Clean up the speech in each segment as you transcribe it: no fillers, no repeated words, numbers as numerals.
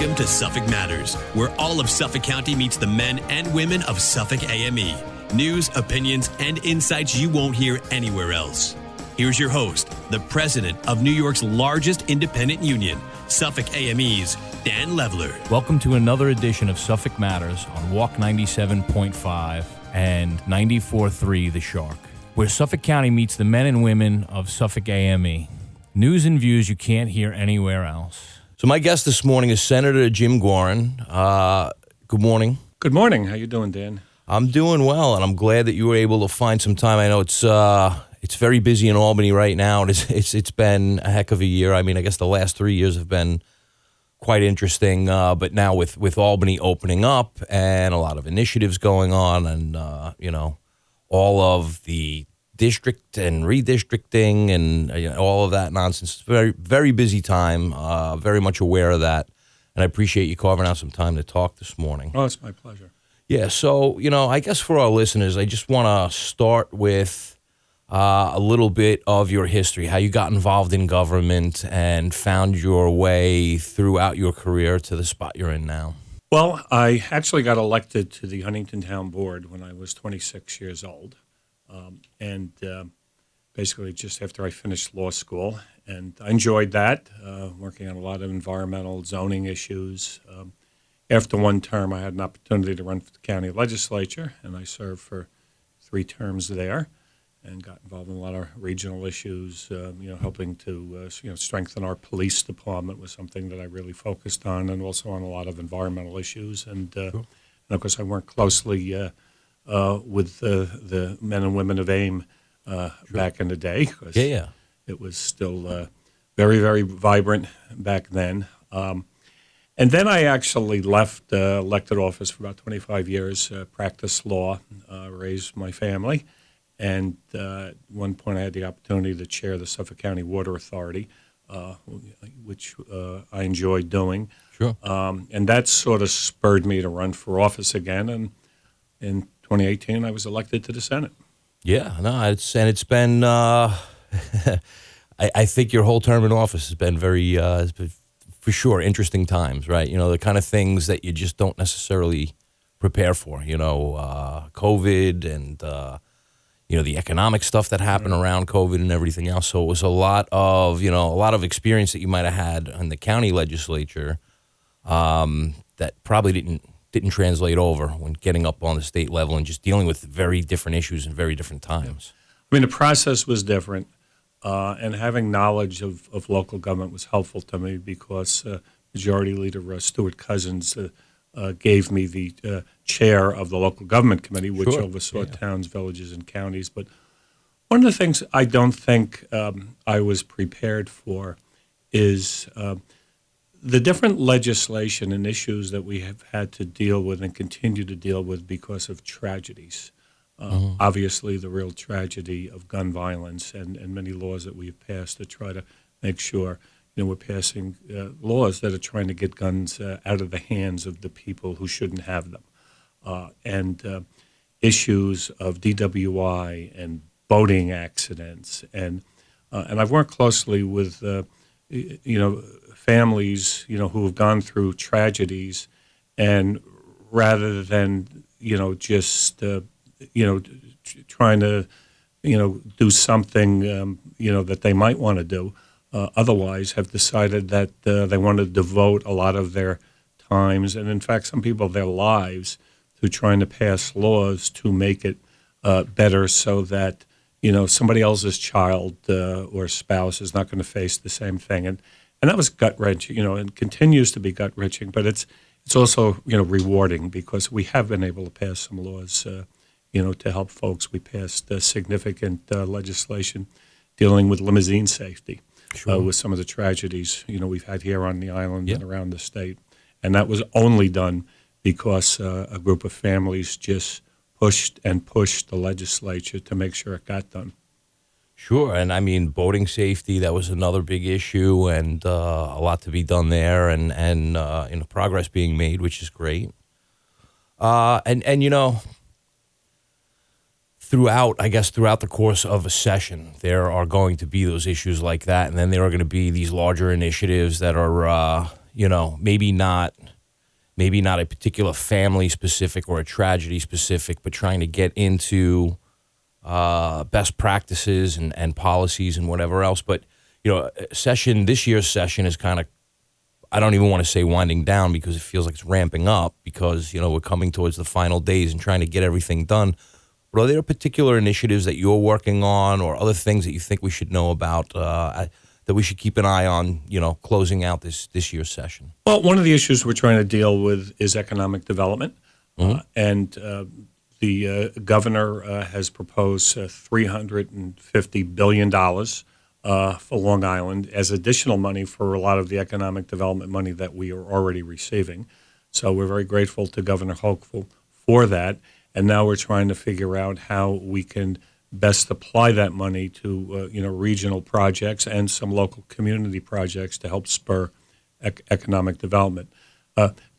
Welcome to Suffolk Matters, where all of Suffolk County meets the men and women of Suffolk AME. News, opinions, and insights you won't hear anywhere else. Here's your host, the president of New York's largest independent union, Suffolk AME's Dan Levler. Welcome to another edition of Suffolk Matters on Walk 97.5 and 94.3 The Shark, where Suffolk County meets the men and women of Suffolk AME. News and views you can't hear anywhere else. So my guest this morning is Senator Jim Gaughran. Good morning. Good morning. How you doing, Dan? I'm doing well, and I'm glad that you were able to find some time. I know it's very busy in Albany right now. It's been a heck of a year. I mean, I guess the last 3 years have been quite interesting, but now with Albany opening up and a lot of initiatives going on, and all of the district and redistricting and all of that nonsense. It's a very, very busy time. Very much aware of that, and I appreciate you carving out some time to talk this morning. Oh, it's my pleasure. Yeah, so I guess for our listeners, I just want to start with a little bit of your history, how you got involved in government and found your way throughout your career to the spot you're in now. Well, I actually got elected to the Huntington Town Board when I was 26 years old. Basically just after I finished law school. And I enjoyed that, working on a lot of environmental zoning issues. After one term, I had an opportunity to run for the county legislature, and I served for 3 terms there and got involved in a lot of regional issues, helping to strengthen our police department was something that I really focused on, and also on a lot of environmental issues. And of course, I worked closely with the men and women of AIM back in the day. Yeah. It was still very, very vibrant back then. And then I actually left elected office for about 25 years, practiced law, raised my family. And at one point I had the opportunity to chair the Suffolk County Water Authority, which I enjoyed doing. Sure. And that sort of spurred me to run for office again. And in 2018, I was elected to the Senate. Yeah, no, it's been. I think your whole term in office has been very, has been, for sure, interesting times, right? The kind of things that you just don't necessarily prepare for. COVID and the economic stuff that happened around COVID and everything else. So it was a lot of experience that you might have had in the county legislature that probably didn't translate over when getting up on the state level and just dealing with very different issues in very different times. I mean, the process was different, and having knowledge of local government was helpful to me because Majority Leader Stuart Cousins gave me the chair of the local government committee, which oversaw towns, villages, and counties. But one of the things I don't think I was prepared for is the different legislation and issues that we have had to deal with and continue to deal with because of tragedies. Obviously, the real tragedy of gun violence and many laws that we've passed to try to make sure we're passing laws that are trying to get guns out of the hands of the people who shouldn't have them. And issues of DWI and boating accidents. And I've worked closely with families, who have gone through tragedies, and rather than, just, trying to, do something, that they might want to do, otherwise have decided that they want to devote a lot of their times, and in fact, some people their lives, to trying to pass laws to make it better so that, somebody else's child or spouse is not going to face the same thing. And that was gut-wrenching, and continues to be gut-wrenching, but it's also, rewarding because we have been able to pass some laws, to help folks. We passed significant legislation dealing with limousine safety with some of the tragedies, we've had here on the island and around the state. And that was only done because a group of families just pushed the legislature to make sure it got done. Sure, and I mean, boating safety, that was another big issue, and a lot to be done there, and progress being made, which is great. Throughout the course of a session, there are going to be those issues like that, and then there are going to be these larger initiatives that are, maybe not a particular family specific or a tragedy specific, but trying to get into best practices and policies and whatever else. But, this year's session is kind of, I don't even want to say winding down because it feels like it's ramping up because, we're coming towards the final days and trying to get everything done. But are there particular initiatives that you're working on or other things that you think we should know about that we should keep an eye on, closing out this year's session? Well, one of the issues we're trying to deal with is economic development. And the governor has proposed $350 billion for Long Island as additional money for a lot of the economic development money that we are already receiving. So we're very grateful to Governor Hochul for that. And now we're trying to figure out how we can best apply that money to regional projects and some local community projects to help spur economic development.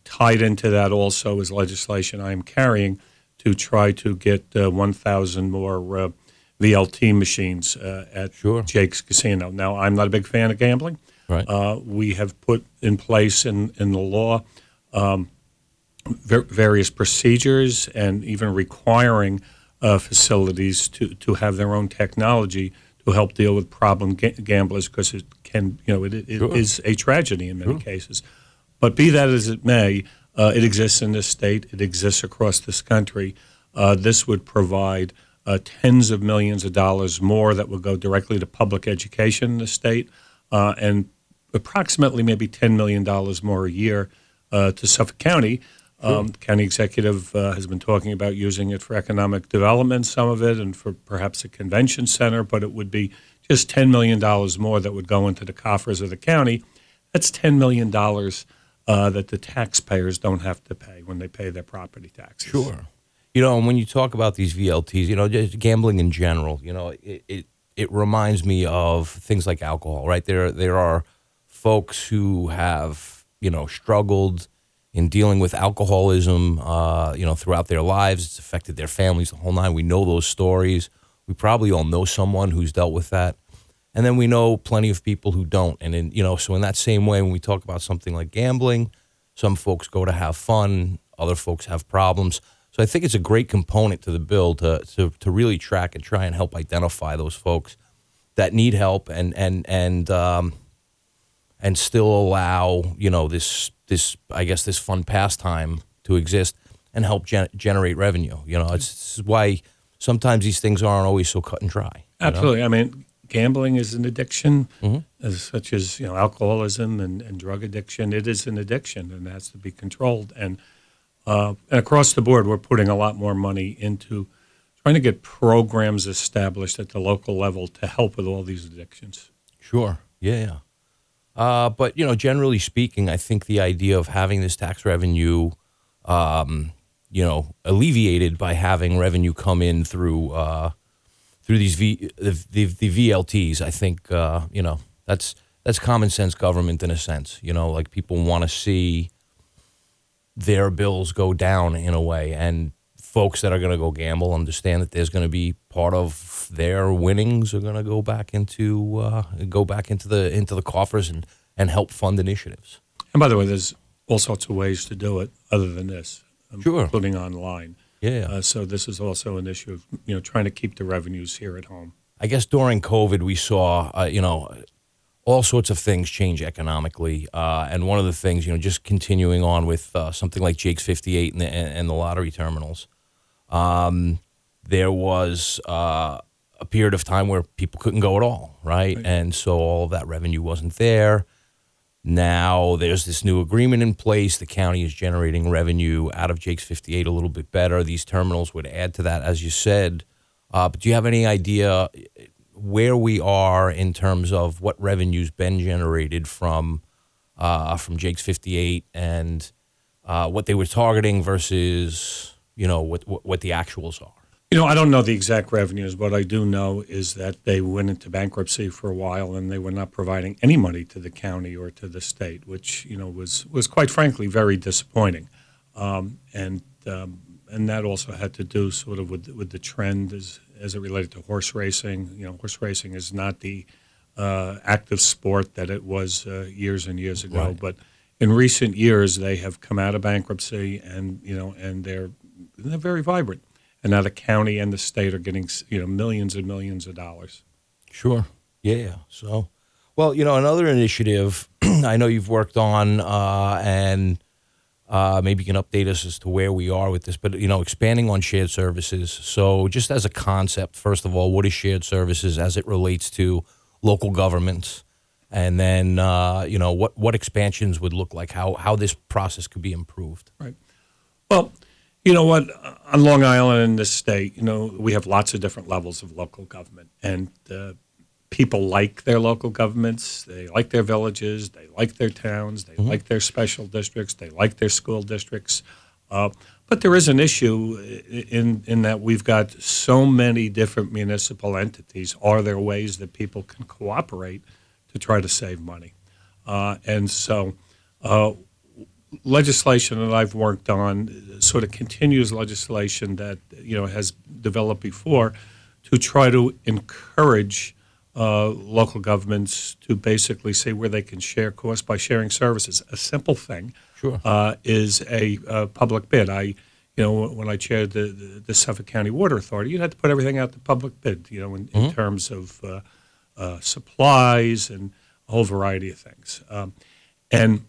Tied into that also is legislation I am carrying to try to get 1,000 more VLT machines at Jake's Casino. Now, I'm not a big fan of gambling. Right. We have put in place in the law various procedures and even requiring facilities to have their own technology to help deal with problem gamblers because it can, it is a tragedy in many cases. But be that as it may, it exists in this state. It exists across this country. This would provide tens of millions of dollars more that would go directly to public education in the state and approximately maybe $10 million more a year to Suffolk County. The county executive has been talking about using it for economic development, some of it, and for perhaps a convention center, but it would be just $10 million more that would go into the coffers of the county. That's $10 million that the taxpayers don't have to pay when they pay their property taxes. Sure. And when you talk about these VLTs, just gambling in general, it reminds me of things like alcohol, right? There are folks who have, struggled in dealing with alcoholism, throughout their lives. It's affected their families, the whole nine. We know those stories. We probably all know someone who's dealt with that. And then we know plenty of people who don't. And, so in that same way, when we talk about something like gambling, some folks go to have fun, other folks have problems. So I think it's a great component to the bill to really track and try and help identify those folks that need help and still allow, this fun pastime to exist and help generate revenue. It's why sometimes these things aren't always so cut and dry. Absolutely. I mean, gambling is an addiction, such as alcoholism and drug addiction. It is an addiction and has to be controlled. And across the board, we're putting a lot more money into trying to get programs established at the local level to help with all these addictions. Sure. Yeah. But, generally speaking, I think the idea of having this tax revenue, alleviated by having revenue come in through these the VLTs, I think, that's common sense government in a sense. Like people want to see their bills go down in a way, and folks that are going to go gamble understand that there's going to be part of their winnings are going to go back into the coffers and help fund initiatives. And by the way, there's all sorts of ways to do it other than this, including online. Yeah. So this is also an issue of trying to keep the revenues here at home. I guess during COVID we saw all sorts of things change economically, and one of the things just continuing on with something like Jake's 58 and the lottery terminals. There was a period of time where people couldn't go at all, right? And so all of that revenue wasn't there. Now there's this new agreement in place. The county is generating revenue out of Jake's 58 a little bit better. These terminals would add to that, as you said. But do you have any idea where we are in terms of what revenue's been generated from Jake's 58 and what they were targeting versus what the actuals are? I don't know the exact revenues. What I do know is that they went into bankruptcy for a while and they were not providing any money to the county or to the state, which was quite frankly very disappointing. And that also had to do sort of with the trend as it related to horse racing. Horse racing is not the active sport that it was years and years ago, right. But in recent years they have come out of bankruptcy, and they're very vibrant. And now the county and the state are getting millions and millions of dollars. Sure. Yeah. So, well, another initiative I know you've worked on, and maybe you can update us as to where we are with this, but, expanding on shared services. So just as a concept, first of all, what is shared services as it relates to local governments? And then, what expansions would look like, how this process could be improved. Right. Well, you know what? On Long Island in this state, we have lots of different levels of local government. And people like their local governments. They like their villages. They like their towns. They like their special districts. They like their school districts. But there is an issue in that we've got so many different municipal entities. Are there ways that people can cooperate to try to save money? And so legislation that I've worked on sort of continues legislation that has developed before to try to encourage local governments to basically see where they can share costs by sharing services. A simple thing Sure. Is a public bid. When I chaired the Suffolk County Water Authority, you had to put everything out to public bid, in terms of supplies and a whole variety of things. And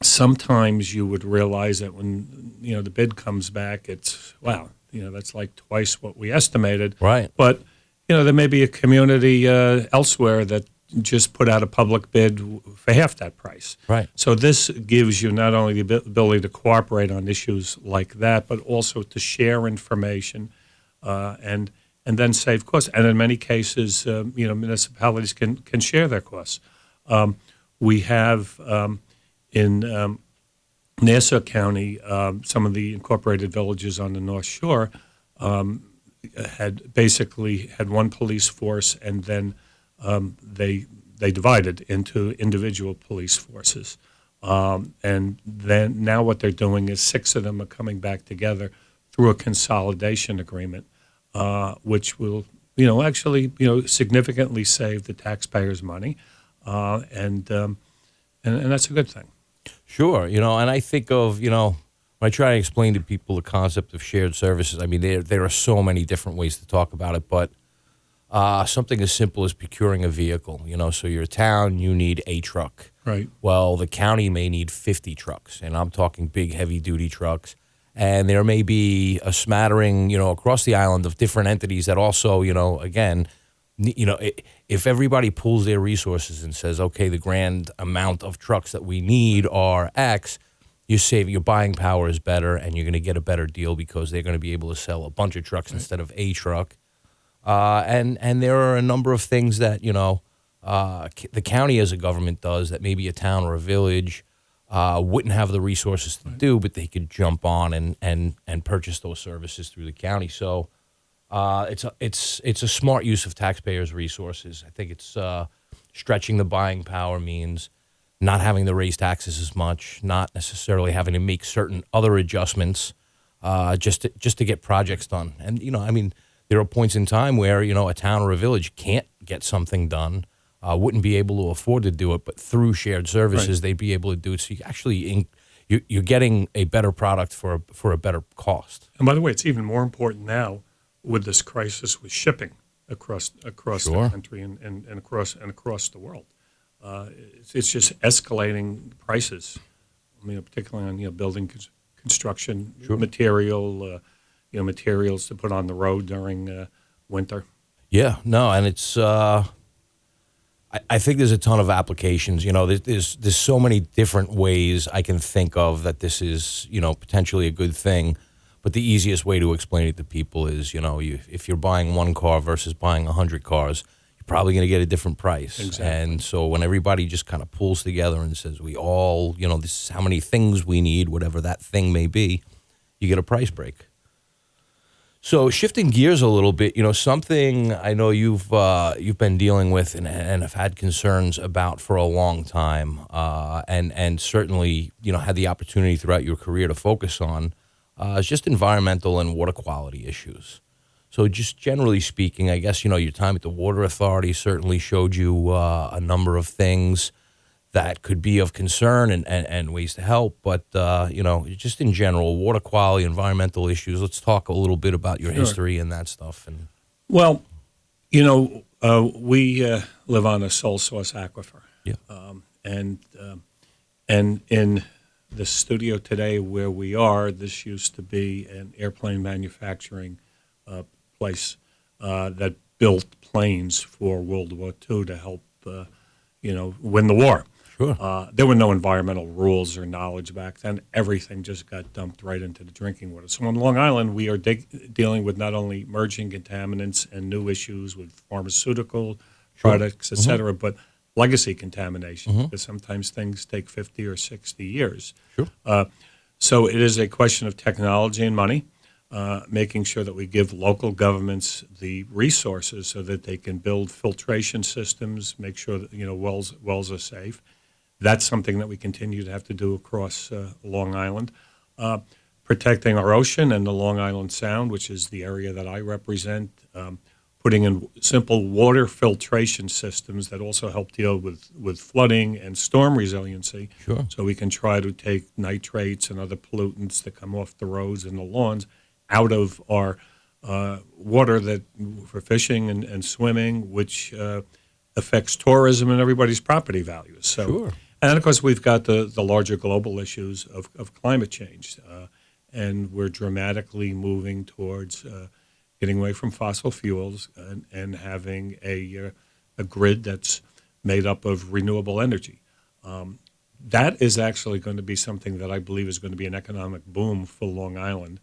sometimes you would realize that when, the bid comes back, it's, wow, that's like twice what we estimated. Right. But, there may be a community elsewhere that just put out a public bid for half that price. Right. So this gives you not only the ability to cooperate on issues like that, but also to share information and then save costs. And in many cases, municipalities can share their costs. We have in Nassau County, some of the incorporated villages on the North Shore had one police force, and then they divided into individual police forces. And then now what they're doing is 6 of them are coming back together through a consolidation agreement, which will, actually, significantly save the taxpayers' money, and that's a good thing. Sure. And I think of, when I try to explain to people the concept of shared services, I mean, there are so many different ways to talk about it, but something as simple as procuring a vehicle, so your town, you need a truck. Right. Well, the county may need 50 trucks, and I'm talking big, heavy-duty trucks. And there may be a smattering, across the island of different entities that also, again, if everybody pools their resources and says, okay, the grand amount of trucks that we need are X, your buying power is better, and you're going to get a better deal because they're going to be able to sell a bunch of trucks instead of a truck. And there are a number of things that, the county as a government does that maybe a town or a village wouldn't have the resources to do, but they could jump on and purchase those services through the county. So it's a smart use of taxpayers' resources. I think it's stretching the buying power means not having to raise taxes as much, not necessarily having to make certain other adjustments just to get projects done. And, there are points in time where, a town or a village can't get something done, wouldn't be able to afford to do it, but through shared services, they'd be able to do it. So you actually, you're getting a better product for a better cost. And by the way, it's even more important now with this crisis with shipping across Sure. the country and across the world. It's just escalating prices. Particularly on building construction Sure. material. Materials to put on the road during winter. Yeah, no, and it's. I think there's a ton of applications. There's so many different ways I can think of that this is potentially a good thing. But the easiest way to explain it to people is if you're buying one car versus buying 100 cars, you're probably going to get a different price. Exactly. And so when everybody just kind of pulls together and says we all this is how many things we need, whatever that thing may be, you get a price break. So shifting gears a little bit, something I know you've been dealing with and have had concerns about for a long time, and certainly had the opportunity throughout your career to focus on, is just environmental and water quality issues. So just generally speaking, I guess your time at the Water Authority certainly showed you a number of things that could be of concern and ways to help. But, just in general, water quality, environmental issues, let's talk a little bit about your history and that stuff. And Well, we live on a sole source aquifer. Yeah. And in the studio today where we are, this used to be an airplane manufacturing place that built planes for World War II to help, win the war. Sure. There were no environmental rules or knowledge back then. Everything just got dumped right into the drinking water. So on Long Island, we are dealing with not only emerging contaminants and new issues with pharmaceutical products, et cetera, but legacy contamination, because sometimes things take 50 or 60 years. Sure. So it is a question of technology and money, making sure that we give local governments the resources so that they can build filtration systems, make sure that wells are safe. That's something that we continue to have to do across Long Island. Protecting our ocean and the Long Island Sound, which is the area that I represent, putting in simple water filtration systems that also help deal with flooding and storm resiliency. Sure. So we can try to take nitrates and other pollutants that come off the roads and the lawns out of our water that for fishing and swimming, which affects tourism and everybody's property values. So, Sure. And of course, we've got the larger global issues of climate change, and we're dramatically moving towards getting away from fossil fuels and having a grid that's made up of renewable energy. That is actually going to be something that I believe is going to be an economic boom for Long Island,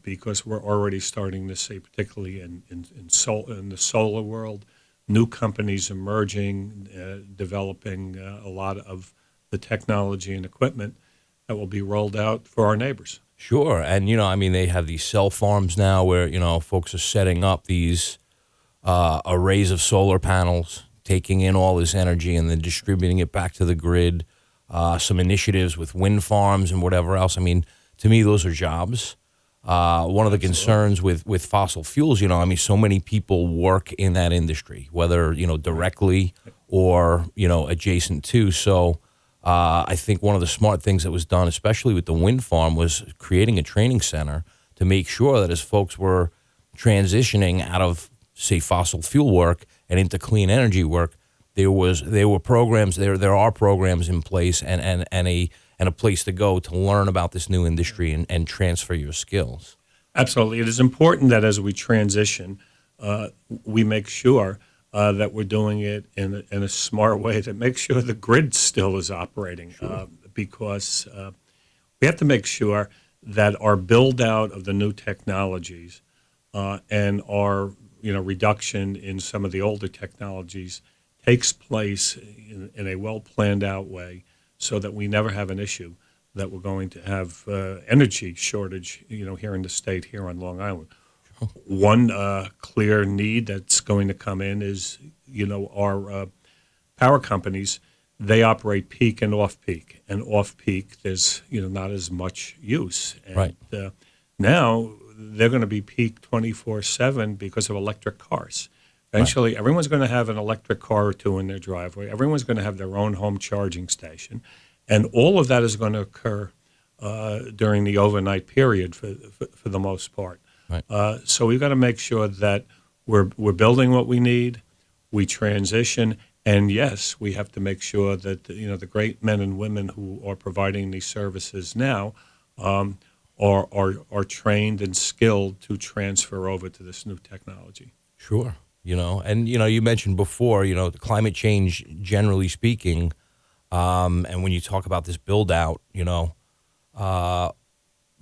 because we're already starting to see, particularly in the solar world, new companies emerging, developing a lot of the technology and equipment that will be rolled out for our neighbors. Sure. And, they have these cell farms now where, folks are setting up these arrays of solar panels, taking in all this energy and then distributing it back to the grid. Some initiatives with wind farms and whatever else. To me, those are jobs. One of the concerns with fossil fuels, so many people work in that industry, whether, directly or, adjacent to. So I think one of the smart things that was done, especially with the wind farm, was creating a training center to make sure that as folks were transitioning out of, say, fossil fuel work and into clean energy work, there were programs, there are programs in place and a place to go to learn about this new industry and transfer your skills. Absolutely. It is important that as we transition, we make sure that we're doing it in a smart way that makes sure the grid still is operating, because we have to make sure that our build out of the new technologies and our reduction in some of the older technologies takes place in a well planned out way, so that we never have an issue that we're going to have energy shortage, here in the state, here on Long Island. One clear need that's going to come in is, our power companies, they operate peak and off-peak. And off-peak, there's, not as much use. And right. Now they're going to be peak 24/7 because of electric cars. Eventually, everyone's going to have an electric car or two in their driveway. Everyone's going to have their own home charging station. And all of that is going to occur during the overnight period for the most part. Right. So we've got to make sure that we're building what we need, we transition, and yes, we have to make sure that the great men and women who are providing these services now are trained and skilled to transfer over to this new technology. Sure. And you mentioned before, the climate change, generally speaking, and when you talk about this build out,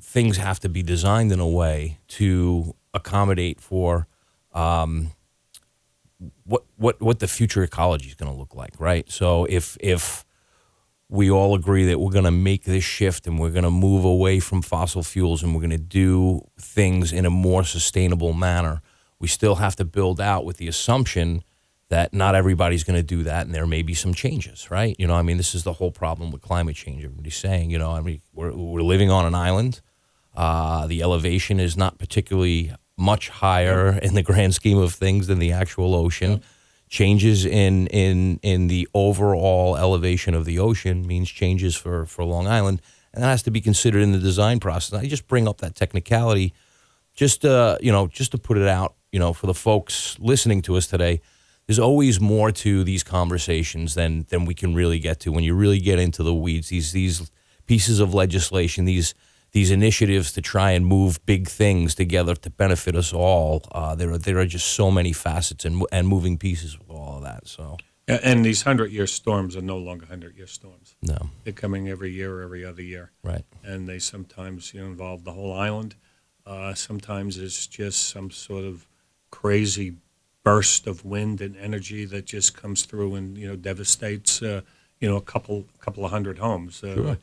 things have to be designed in a way to accommodate for what the future ecology is going to look like, right? So if we all agree that we're going to make this shift and we're going to move away from fossil fuels and we're going to do things in a more sustainable manner, we still have to build out with the assumption that not everybody's going to do that, and there may be some changes, right? This is the whole problem with climate change. Everybody's saying, we're living on an island. The elevation is not particularly much higher in the grand scheme of things than the actual ocean. changes in the overall elevation of the ocean means changes for Long Island, and that has to be considered in the design process. I just bring up that technicality just to put it out, for the folks listening to us today. There's always more to these conversations than we can really get to when you really get into the weeds. These pieces of legislation, these initiatives to try and move big things together to benefit us all. There are just so many facets and moving pieces with all of that. So, and these 100-year storms are no longer 100-year storms. No, they're coming every year or every other year. Right. And they sometimes involve the whole island. Sometimes it's just some sort of crazy burst of wind and energy that just comes through and devastates a couple of hundred homes. Sure.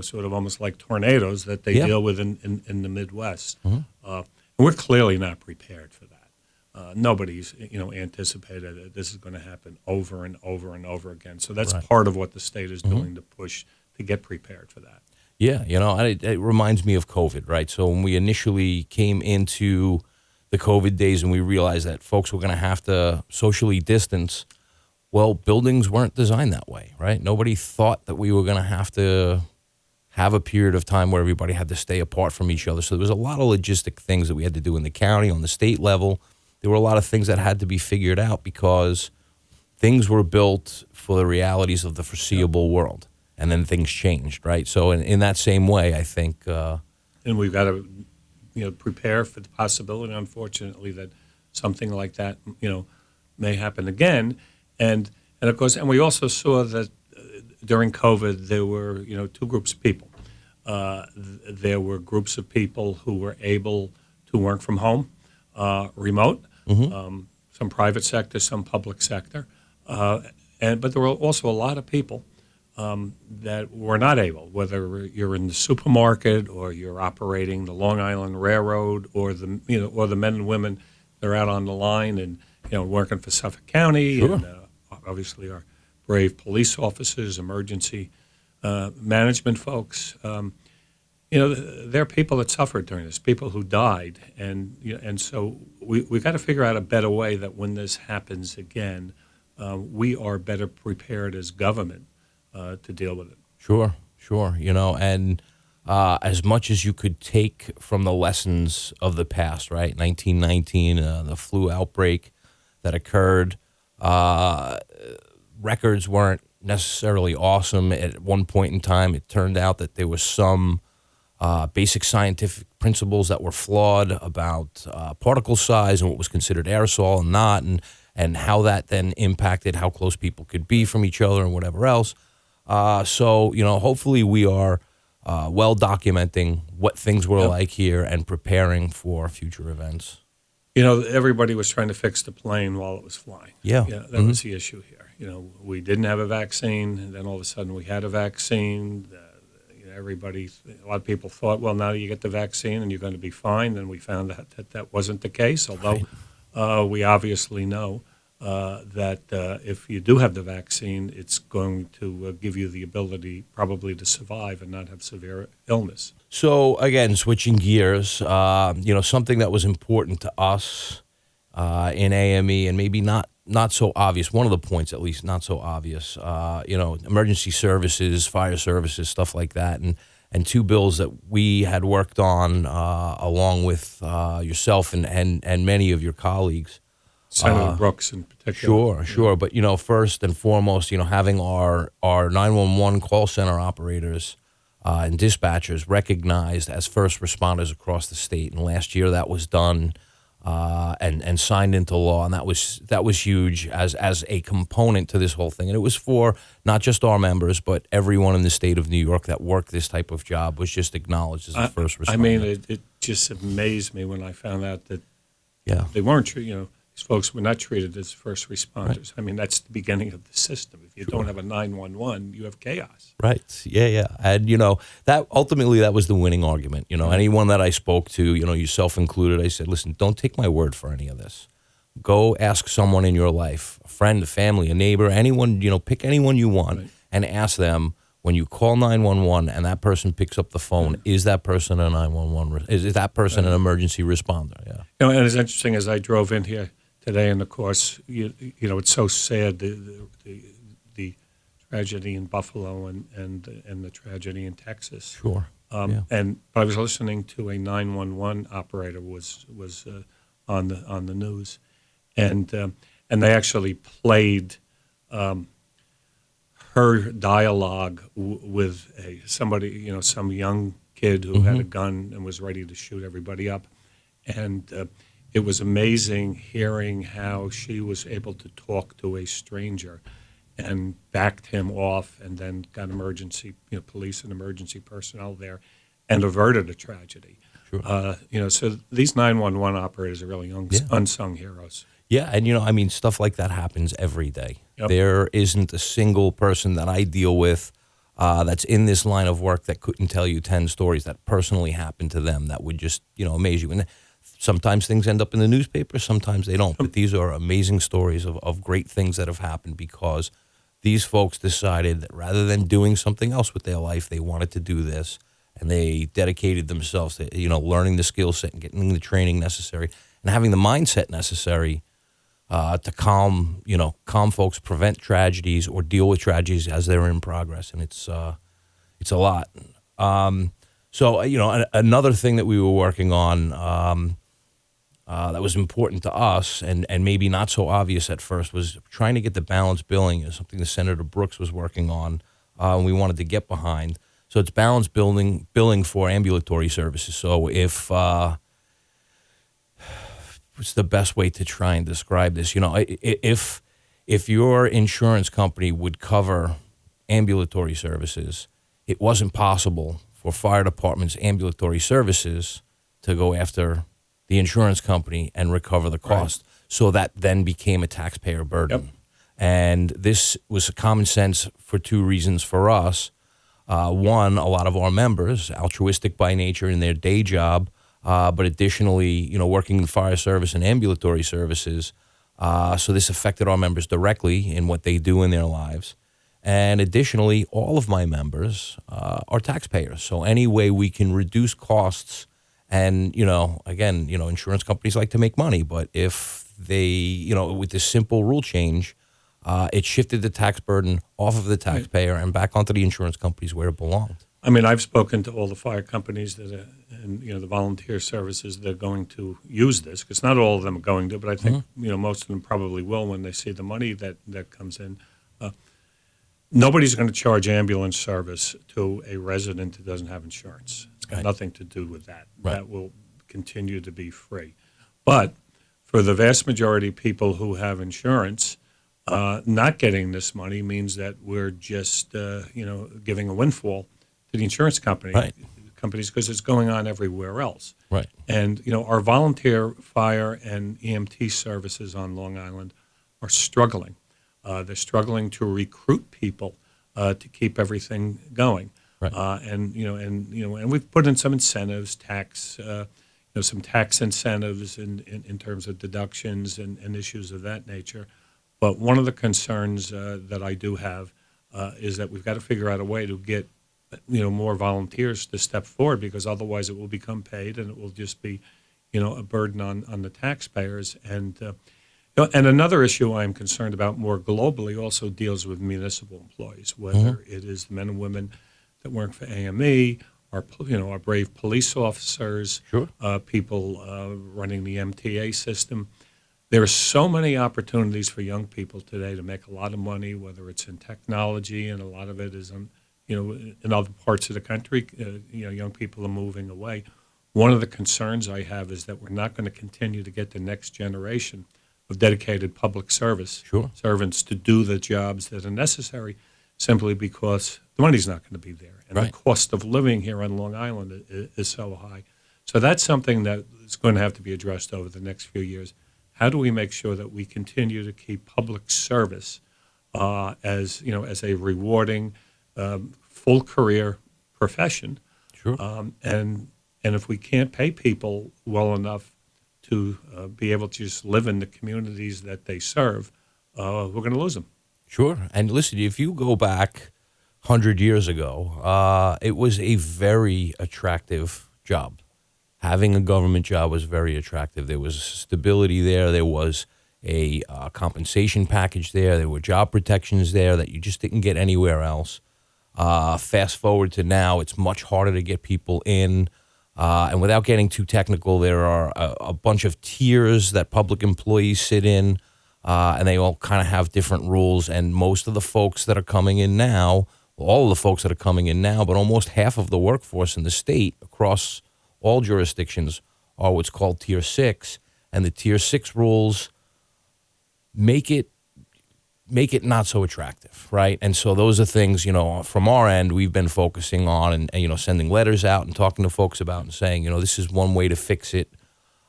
Sort of almost like tornadoes that they deal with in the Midwest. Mm-hmm. And we're clearly not prepared for that. Nobody's anticipated that this is going to happen over and over and over again. So that's part of what the state is doing to push to get prepared for that. Yeah, it reminds me of COVID, right? So when we initially came into the COVID days and we realized that folks were going to have to socially distance, well, buildings weren't designed that way, right? Nobody thought that we were going to have a period of time where everybody had to stay apart from each other. So there was a lot of logistic things that we had to do in the county, on the state level. There were a lot of things that had to be figured out because things were built for the realities of the foreseeable world. And then things changed, right? So in that same way, I think... and we've got to, prepare for the possibility, unfortunately, that something like that, may happen again. And of course, and we also saw that during COVID, there were, two groups of people. There were groups of people who were able to work from home, remote, some private sector, some public sector. But there were also a lot of people that were not able, whether you're in the supermarket or you're operating the Long Island Railroad or the men and women that are out on the line and working for Suffolk County, sure. And obviously our brave police officers, emergency management folks. There are people that suffered during this, people who died, and so we've got to figure out a better way that when this happens again, we are better prepared as government to deal with it. Sure. And as much as you could take from the lessons of the past, right? 1919, the flu outbreak that occurred, records weren't necessarily awesome. At one point in time, it turned out that there was some basic scientific principles that were flawed about particle size and what was considered aerosol and not, and how that then impacted how close people could be from each other and whatever else. So, hopefully we are well documenting what things were like here and preparing for future events. Everybody was trying to fix the plane while it was flying. Yeah. That was the issue here. We didn't have a vaccine, and then all of a sudden we had a vaccine. A lot of people thought, well, now you get the vaccine and you're going to be fine. Then we found out that wasn't the case, although we obviously know that if you do have the vaccine, it's going to give you the ability probably to survive and not have severe illness. So, again, switching gears, something that was important to us in AME and maybe not so obvious, one of the points at least not so obvious, emergency services, fire services, stuff like that, and two bills that we had worked on along with yourself and many of your colleagues. Senator Brooks in particular. Sure. But, first and foremost, having our 911 call center operators and dispatchers recognized as first responders across the state. And last year that was done and signed into law. And that was huge as a component to this whole thing. And it was for not just our members, but everyone in the state of New York that worked this type of job was just acknowledged as a first responder. I mean, it just amazed me when I found out that they weren't, these folks were not treated as first responders. Right. I mean, that's the beginning of the system. If you don't have a 911, you have chaos. Right. Yeah. And, that ultimately that was the winning argument. Anyone that I spoke to, yourself included, I said, listen, don't take my word for any of this. Go ask someone in your life, a friend, a family, a neighbor, anyone, pick anyone you want and ask them, when you call 911 and that person picks up the phone, is that person a 911? Is that person an emergency responder? Yeah. And it's interesting, as I drove in here today. And of course, you know, it's so sad the tragedy in Buffalo and the tragedy in Texas. Sure. Yeah. But I was listening to a 911 operator was on the news, and they actually played her dialogue with somebody, you know, some young kid who had a gun and was ready to shoot everybody up, and it was amazing hearing how she was able to talk to a stranger and backed him off, and then got police and emergency personnel there, and averted a tragedy. Sure. You know, so these 911 operators are really unsung heroes. Yeah, and you know, I mean, stuff like that happens every day. Yep. There isn't a single person that I deal with that's in this line of work that couldn't tell you 10 stories that personally happened to them that would just, you know, amaze you. And sometimes things end up in the newspaper, sometimes they don't. But these are amazing stories of great things that have happened because these folks decided that rather than doing something else with their life, they wanted to do this. And they dedicated themselves to, you know, learning the skill set and getting the training necessary and having the mindset necessary to calm folks, prevent tragedies or deal with tragedies as they're in progress. And it's a lot. So, you know, another thing that we were working on that was important to us and maybe not so obvious at first was trying to get the balanced billing is something that Senator Brooks was working on and we wanted to get behind. So it's balanced billing for ambulatory services. So if what's the best way to try and describe this? You know, if your insurance company would cover ambulatory services, it wasn't possible for fire departments' ambulatory services to go after the insurance company and recover the cost. Right. So that then became a taxpayer burden. Yep. And this was common sense for two reasons for us. One, a lot of our members, altruistic by nature in their day job, but additionally, you know, working in fire service and ambulatory services. So this affected our members directly in what they do in their lives. And additionally, all of my members are taxpayers. So any way we can reduce costs and, you know, again, you know, insurance companies like to make money, but if they, you know, with this simple rule change, it shifted the tax burden off of the taxpayer and back onto the insurance companies where it belonged. I mean, I've spoken to all the fire companies and you know, the volunteer services that are going to use this, because not all of them are going to, but I think you know, most of them probably will when they see the money that comes in. Nobody's going to charge ambulance service to a resident who doesn't have insurance. It's got nothing to do with that. Right. That will continue to be free. But for the vast majority of people who have insurance, not getting this money means that we're just you know, giving a windfall to the insurance companies because it's going on everywhere else. Right. And you know, our volunteer fire and EMT services on Long Island are struggling. They're struggling to recruit people to keep everything going. Right. And we've put in some incentives, some tax incentives in terms of deductions and issues of that nature. But one of the concerns that I do have is that we've got to figure out a way to get more volunteers to step forward, because otherwise it will become paid and it will just be a burden on the taxpayers. And another issue I'm concerned about more globally also deals with municipal employees, whether it is the men and women that work for AME, our brave police officers, people running the MTA system. There are so many opportunities for young people today to make a lot of money, whether it's in technology, and a lot of it is in other parts of the country. Young people are moving away. One of the concerns I have is that we're not going to continue to get the next generation of dedicated public service servants to do the jobs that are necessary, simply because the money's not going to be there. And the cost of living here on Long Island is so high. So that's something that is going to have to be addressed over the next few years. How do we make sure that we continue to keep public service as a rewarding, full career profession? And if we can't pay people well enough to be able to just live in the communities that they serve, we're going to lose them. Sure. And listen, if you go back 100 years ago, it was a very attractive job. Having a government job was very attractive. There was stability there. There was a compensation package there. There were job protections there that you just didn't get anywhere else. Fast forward to now, it's much harder to get people in. And without getting too technical, there are a bunch of tiers that public employees sit in, and they all kind of have different rules. And most of the folks that are coming in now, all of the folks that are coming in now, but almost half of the workforce in the state across all jurisdictions are what's called Tier 6. And the Tier 6 rules make it not so attractive, right? And so those are things, from our end, we've been focusing on and sending letters out and talking to folks about and saying, this is one way to fix it.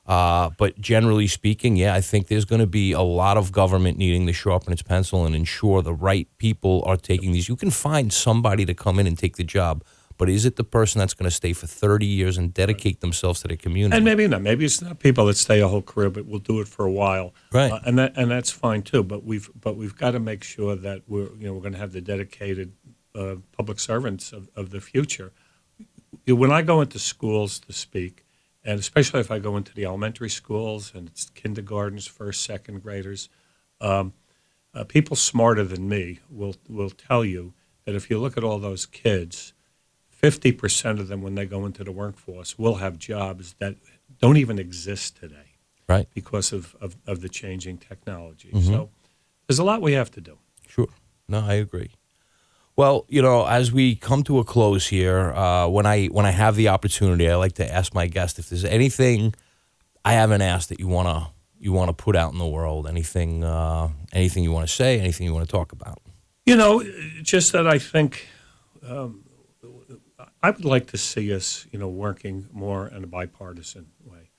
But generally speaking, yeah, I think there's going to be a lot of government needing to sharpen its pencil and ensure the right people are taking these. You can find somebody to come in and take the job, but is it the person that's going to stay for 30 years and dedicate themselves to the community? And maybe not. Maybe it's not people that stay a whole career, but will do it for a while, right? And that's fine too. But we've got to make sure that we're going to have the dedicated public servants of the future. When I go into schools to speak, and especially if I go into the elementary schools and it's kindergartens, first, second graders, people smarter than me will tell you that if you look at all those kids, 50% of them, when they go into the workforce, will have jobs that don't even exist today, right? Because of the changing technology. Mm-hmm. So there's a lot we have to do. Sure. No, I agree. Well, as we come to a close here, when I have the opportunity, I like to ask my guest if there's anything I haven't asked that you want to put out in the world. Anything you want to say? Anything you want to talk about? Just that I think. I would like to see us, working more in a bipartisan way.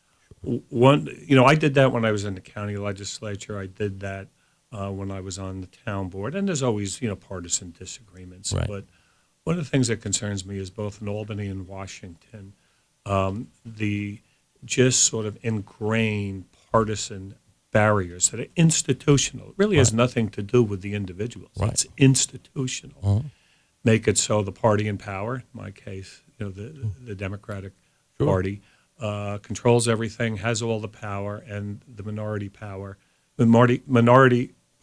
One, I did that when I was in the county legislature. I did that when I was on the town board, and there's always, partisan disagreements. Right. But one of the things that concerns me is both in Albany and Washington, the just sort of ingrained partisan barriers that are institutional. It really has nothing to do with the individuals. Right. It's institutional. Uh-huh. Make it so the party in power, in my case, the Democratic Party, controls everything, has all the power, and the minority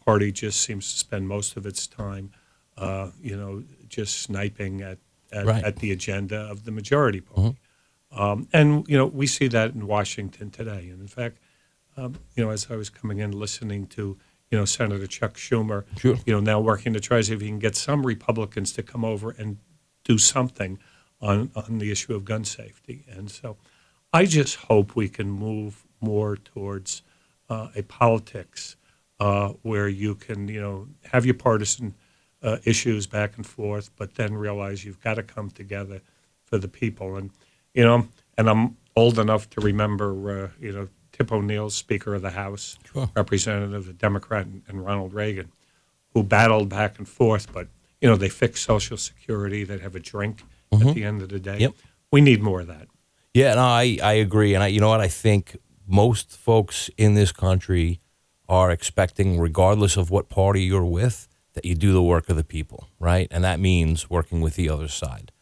party just seems to spend most of its time, just sniping at the agenda of the majority party. Mm-hmm. And we see that in Washington today. And in fact, as I was coming in listening to Senator Chuck Schumer, now working to try to see if he can get some Republicans to come over and do something on the issue of gun safety. And so I just hope we can move more towards a politics where you can, have your partisan issues back and forth, but then realize you've got to come together for the people. And, and I'm old enough to remember, Tip O'Neill, Speaker of the House, Representative, a Democrat, and Ronald Reagan, who battled back and forth, but, they fixed Social Security, they'd have a drink at the end of the day. Yep. We need more of that. Yeah, no, I agree. And you know what? I think most folks in this country are expecting, regardless of what party you're with, that you do the work of the people, right? And that means working with the other side.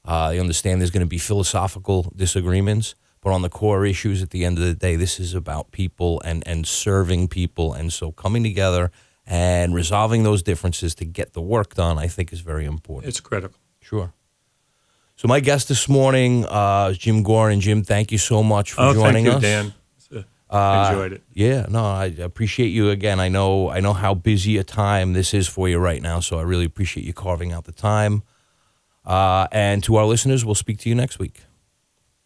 I understand there's going to be philosophical disagreements, but on the core issues, at the end of the day, this is about people and serving people. And so coming together and resolving those differences to get the work done, I think, is very important. It's critical. Sure. So my guest this morning is Jim Gaughran. And Jim, thank you so much for joining us. Thank you, Dan. Enjoyed it. Yeah, no, I appreciate you again. I know how busy a time this is for you right now, so I really appreciate you carving out the time. And to our listeners, we'll speak to you next week.